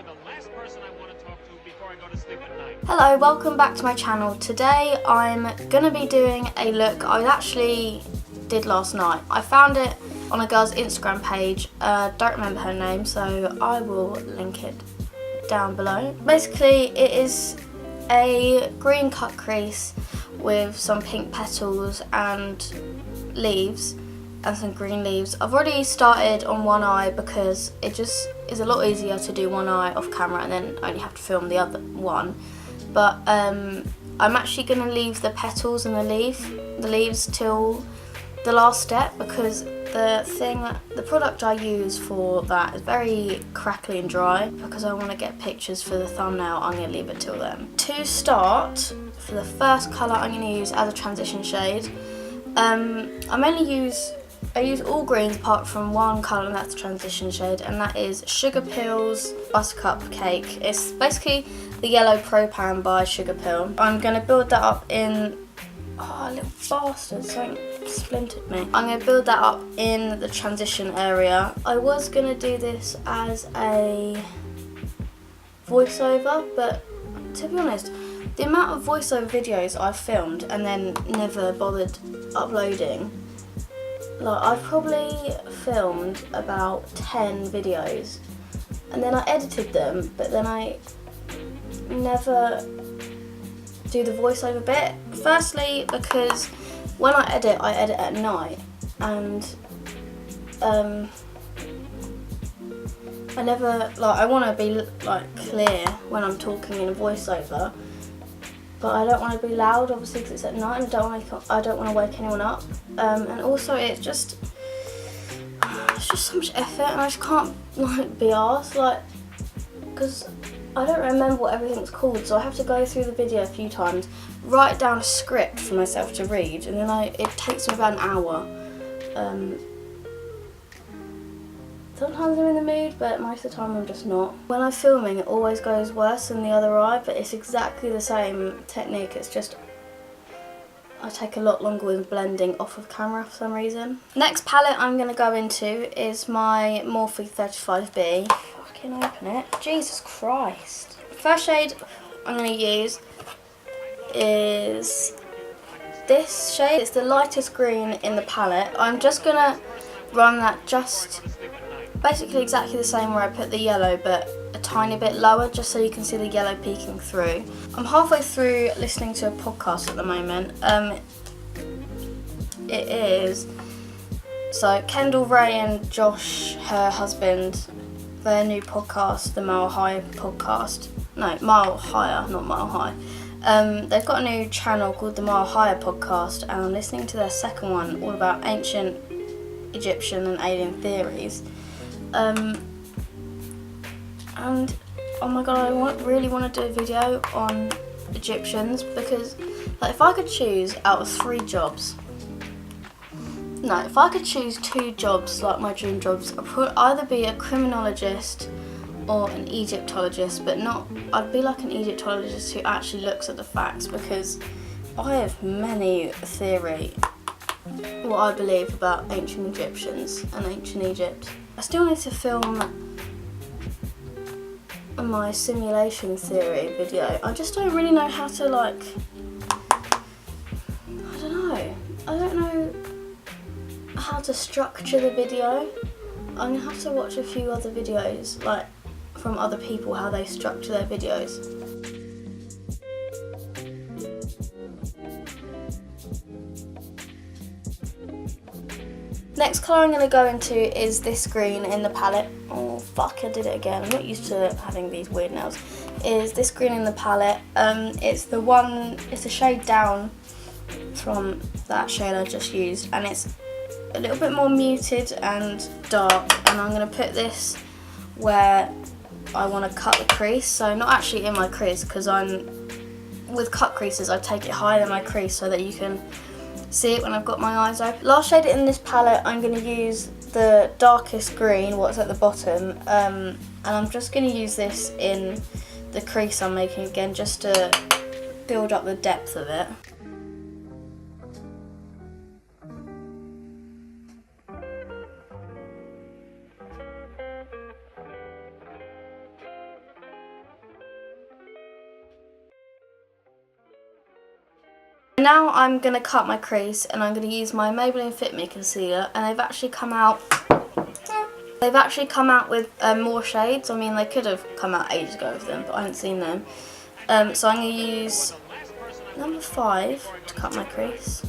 are the last person I want to talk to before I go to sleep at night. Hello, welcome back to my channel. Today I'm going to be doing a look I actually did last night. I found it on a girl's Instagram page. Don't remember her name, so I will link it down below. Basically, it is a green cut crease with some pink petals and leaves and some green leaves. I've already started on one eye because it just is a lot easier to do one eye off camera and then only have to film the other one. But I'm actually going to leave the petals and the leaves till the last step, because the product I use for that is very crackly and dry. Because I want to get pictures for the thumbnail, I'm going to leave it till then. To start, for the first colour I'm going to use as a transition shade, I use all greens apart from one colour, and that's a transition shade, and that is Sugarpill's Buttercup Cake. It's basically the yellow Pro Pan by Sugarpill. I'm going to build that up in... Oh, little bastard, something splintered me. I'm going to build that up in the transition area. I was going to do this as a voiceover, but to be honest, the amount of voiceover videos I've filmed and then never bothered uploading, like I've probably filmed about 10 videos and then I edited them, but then I never do the voiceover bit. Firstly, because when I edit at night, and I want to be like clear when I'm talking in a voiceover, but I don't want to be loud, obviously, because it's at night and I don't want to wake anyone up. And also it's just so much effort, and I just can't like be arsed, like, because I don't remember what everything's called, so I have to go through the video a few times, write down a script for myself to read, and then it takes me about an hour. Sometimes I'm in the mood, but most of the time I'm just not. When I'm filming, it always goes worse than the other eye, but it's exactly the same technique. It's just I take a lot longer with blending off of camera for some reason. Next palette I'm going to go into is my Morphe 35B. Fucking open it. Jesus Christ. First shade I'm going to use is this shade. It's the lightest green in the palette. I'm just going to run that just basically exactly the same where I put the yellow, but a tiny bit lower, just so you can see the yellow peeking through. I'm halfway through listening to a podcast at the moment. It is, so Kendall Ray and Josh, her husband, their new podcast, the Mile High podcast. No, Mile Higher, not Mile High. They've got a new channel called the Mile Higher podcast, and I'm listening to their second one, all about ancient Egyptian and alien theories. And oh my god, I really want to do a video on Egyptians, because like if I could choose out of 3 jobs, no, if I could choose 2 jobs, like my dream jobs, I would either be a criminologist or an Egyptologist, but I'd be like an Egyptologist who actually looks at the facts, because I have many theory what I believe about ancient Egyptians and ancient Egypt. I still need to film my simulation theory video. I just don't really know how to, like, I don't know how to structure the video. I'm gonna have to watch a few other videos, like from other people, how they structure their videos. Next colour I'm going to go into is this green in the palette. Oh fuck, I did it again. I'm not used to having these weird nails. Is this green in the palette. It's the shade down from that shade I just used, and it's a little bit more muted and dark, and I'm going to put this where I want to cut the crease. So not actually in my crease, because with cut creases I take it higher than my crease so that you can see it when I've got my eyes open. Last shade in this palette, I'm going to use the darkest green, what's at the bottom, and I'm just going to use this in the crease I'm making again, just to build up the depth of it. Now I'm going to cut my crease and I'm going to use my Maybelline Fit Me concealer, and they've actually come out with more shades. I mean, they could have come out ages ago with them, but I haven't seen them. So I'm going to use number 5 to cut my crease.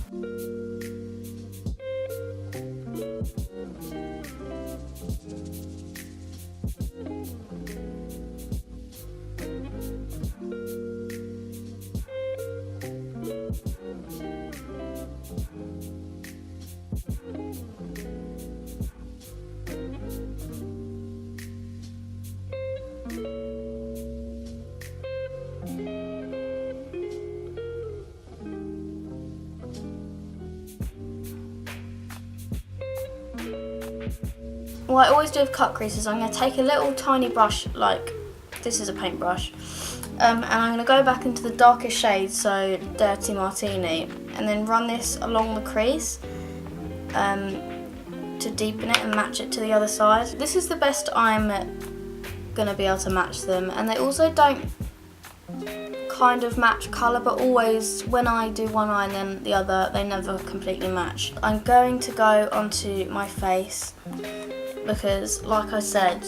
What I always do with cut creases, I'm going to take a little tiny brush, like this is a paintbrush, and I'm going to go back into the darkest shade, so Dirty Martini, and then run this along the crease to deepen it and match it to the other side. This is the best I'm going to be able to match them, and they also don't kind of match colour, but always when I do one eye and then the other, they never completely match. I'm going to go onto my face because, like I said,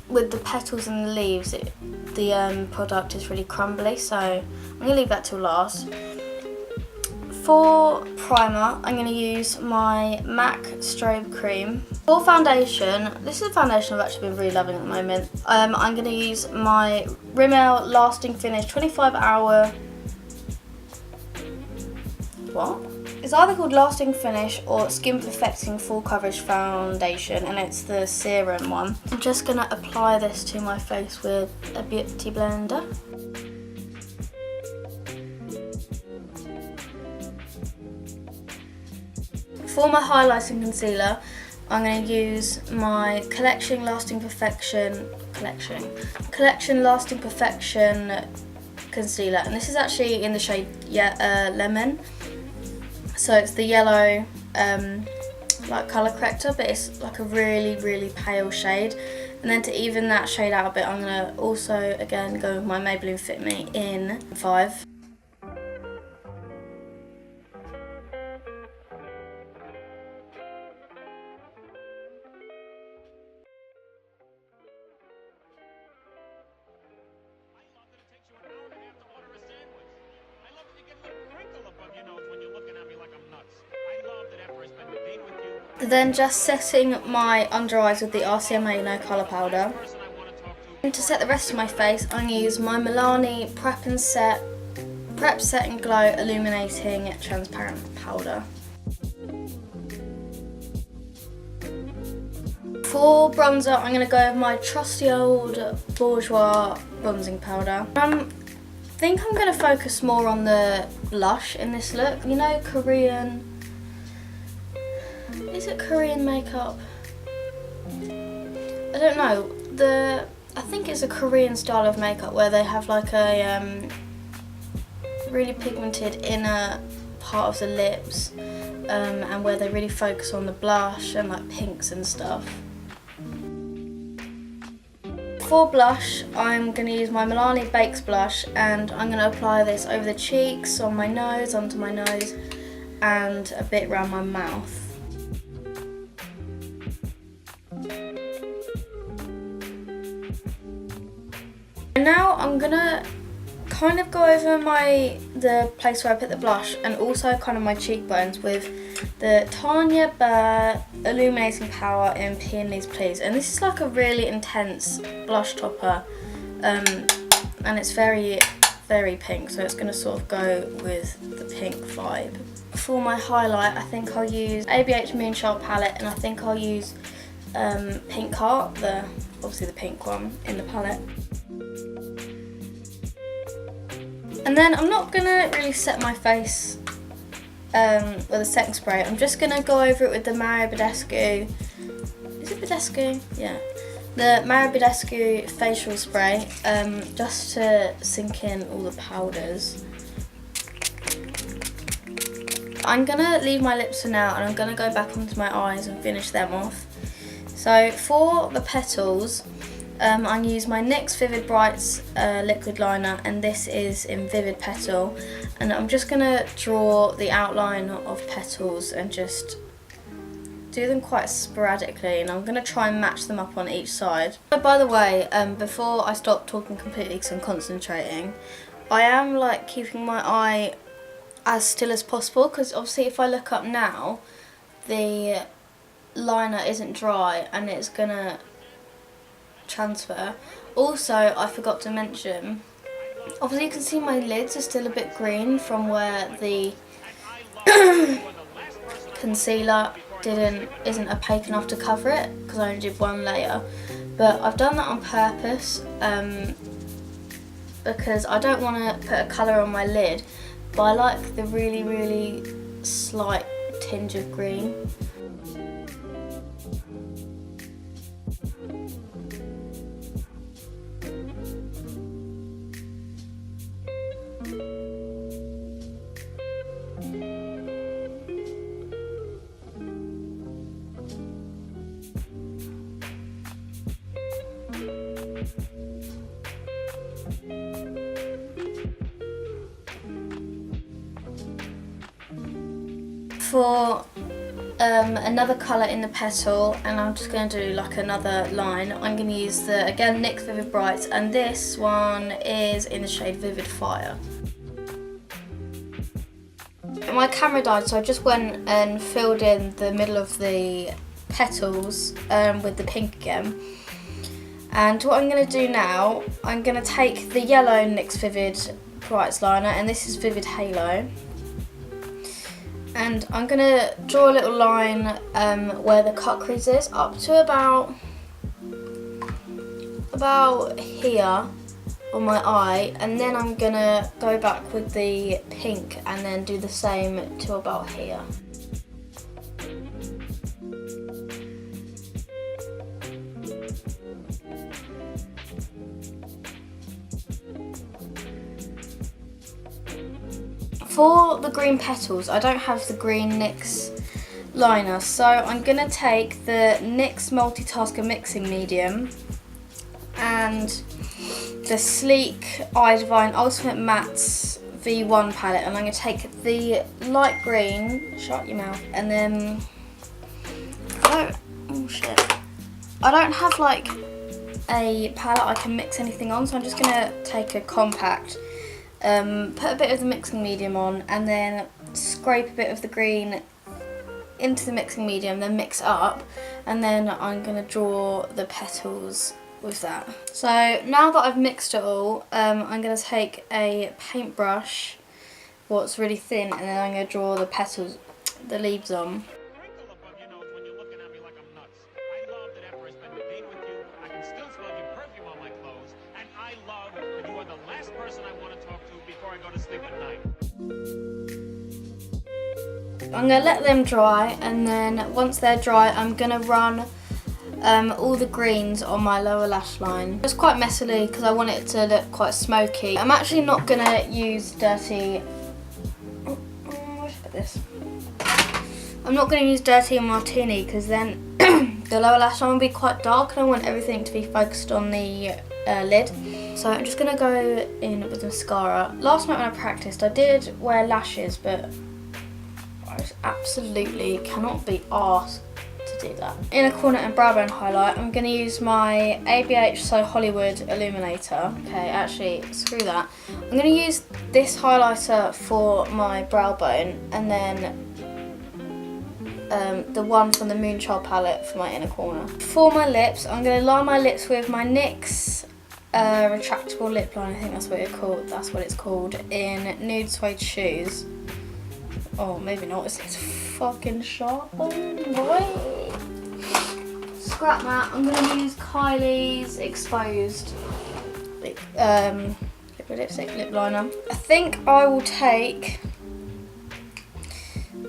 with the petals and the leaves, the product is really crumbly, so I'm going to leave that till last. For primer, I'm going to use my MAC Strobe Cream. For foundation, this is a foundation I've actually been really loving at the moment. I'm going to use my Rimmel Lasting Finish 25-hour... What? It's either called Lasting Finish or Skin Perfecting Full Coverage Foundation, and it's the serum one. I'm just going to apply this to my face with a beauty blender. For my highlighting concealer, I'm going to use my Collection Lasting Perfection concealer, and this is actually in the shade Lemon. So it's the yellow like colour corrector, but it's like a really, really pale shade. And then to even that shade out a bit, I'm going to also again go with my Maybelline Fit Me in 5. Then just setting my under eyes with the RCMA No Colour Powder. And to set the rest of my face, I'm going to use my Milani Prep, Set and Glow Illuminating Transparent Powder. For bronzer, I'm going to go with my trusty old Bourjois bronzing powder. I think I'm going to focus more on the blush in this look. You know, Korean... Is it Korean makeup? I don't know. I think it's a Korean style of makeup where they have like a really pigmented inner part of the lips, and where they really focus on the blush and like pinks and stuff. For blush, I'm going to use my Milani Bakes blush, and I'm going to apply this over the cheeks, on my nose, onto my nose, and a bit around my mouth. And now I'm gonna kind of go over the place where I put the blush, and also kind of my cheekbones with the Tanya Burr Illuminating Power in Peonies Please. And this is like a really intense blush topper, and it's very, very pink, so it's gonna sort of go with the pink vibe. For my highlight, I think I'll use ABH Moonchild palette, and I think I'll use Pink Heart, obviously the pink one in the palette. And then I'm not going to really set my face with a setting spray. I'm just going to go over it with the Badescu. Is it Badescu? Yeah. The Badescu facial spray, just to sink in all the powders. I'm going to leave my lips for now, and I'm going to go back onto my eyes and finish them off. So for the petals, I use my NYX Vivid Brights liquid liner, and this is in Vivid Petal, and I'm just going to draw the outline of petals and just do them quite sporadically, and I'm going to try and match them up on each side. But by the way, before I stop talking completely because I'm concentrating, I am like keeping my eye as still as possible, because obviously if I look up now, the liner isn't dry and it's going to transfer. Also, I forgot to mention, obviously you can see my lids are still a bit green from where the concealer isn't opaque enough to cover it, because I only did one layer. But I've done that on purpose because I don't want to put a colour on my lid, but I like the really, really slight tinge of green. For another colour in the petal, and I'm just going to do like another line, I'm going to use the, again, NYX Vivid Brights, and this one is in the shade Vivid Fire. My camera died, so I just went and filled in the middle of the petals with the pink again. And what I'm going to do now, I'm going to take the yellow NYX Vivid Brights liner, and this is Vivid Halo. And I'm going to draw a little line where the cut crease is, up to about here on my eye, and then I'm going to go back with the pink and then do the same to about here. For the green petals, I don't have the green NYX liner, so I'm going to take the NYX Multitasker Mixing Medium and the sleek Eye Divine Ultimate Mattes V1 palette, and I'm going to take the light green, shut your mouth, and then I don't have like a palette I can mix anything on, so I'm just going to take a compact, put a bit of the mixing medium on, and then scrape a bit of the green into the mixing medium, then mix up, and then I'm going to draw the petals with that. So now that I've mixed it all, I'm going to take a paintbrush, what's really thin, and then I'm going to draw the petals, the leaves on. I'm going to let them dry, and then once they're dry, I'm going to run all the greens on my lower lash line. It's quite messily because I want it to look quite smoky. I'm actually not going to use dirty... I'm not going to use dirty and martini, because then the lower lash line will be quite dark, and I want everything to be focused on the lid. So I'm just going to go in with mascara. Last night when I practiced, I did wear lashes, but I just absolutely cannot be arsed to do that. Inner corner and brow bone highlight, I'm going to use my ABH So Hollywood Illuminator. Okay, actually, screw that. I'm going to use this highlighter for my brow bone, and then the one from the Moonchild palette for my inner corner. For my lips, I'm going to line my lips with my NYX retractable lip line, I think that's what it's called, in Nude Suede Shoes. Oh, maybe not, it's fucking sharp. Oh boy. Scrap that. I'm going to use Kylie's Exposed liquid lipstick lip liner. I think I will take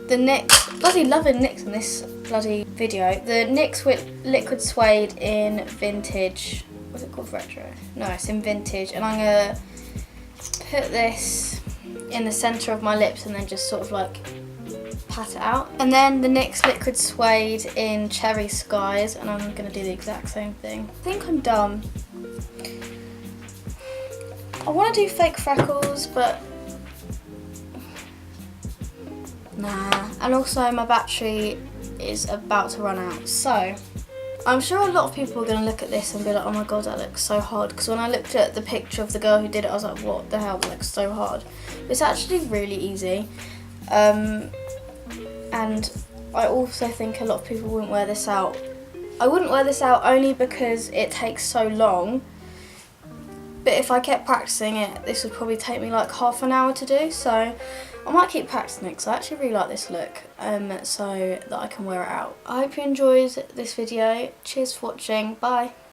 the NYX, bloody loving NYX in this bloody video, the NYX Liquid Suede in Vintage. What's it called? Retro? No, it's in Vintage, and I'm going to put this in the centre of my lips and then just sort of like pat it out. And then the NYX Liquid Suede in Cherry Skies, and I'm going to do the exact same thing. I think I'm done. I want to do fake freckles, but nah. And also my battery is about to run out, so I'm sure a lot of people are going to look at this and be like, oh my god, that looks so hard, because when I looked at the picture of the girl who did it, I was like, what the hell, that looks so hard. It's actually really easy, and I also think a lot of people wouldn't wear this out. I wouldn't wear this out only because it takes so long, but if I kept practicing it, this would probably take me like half an hour to do, so I might keep practicing it because I actually really like this look, so that I can wear it out. I hope you enjoyed this video. Cheers for watching. Bye.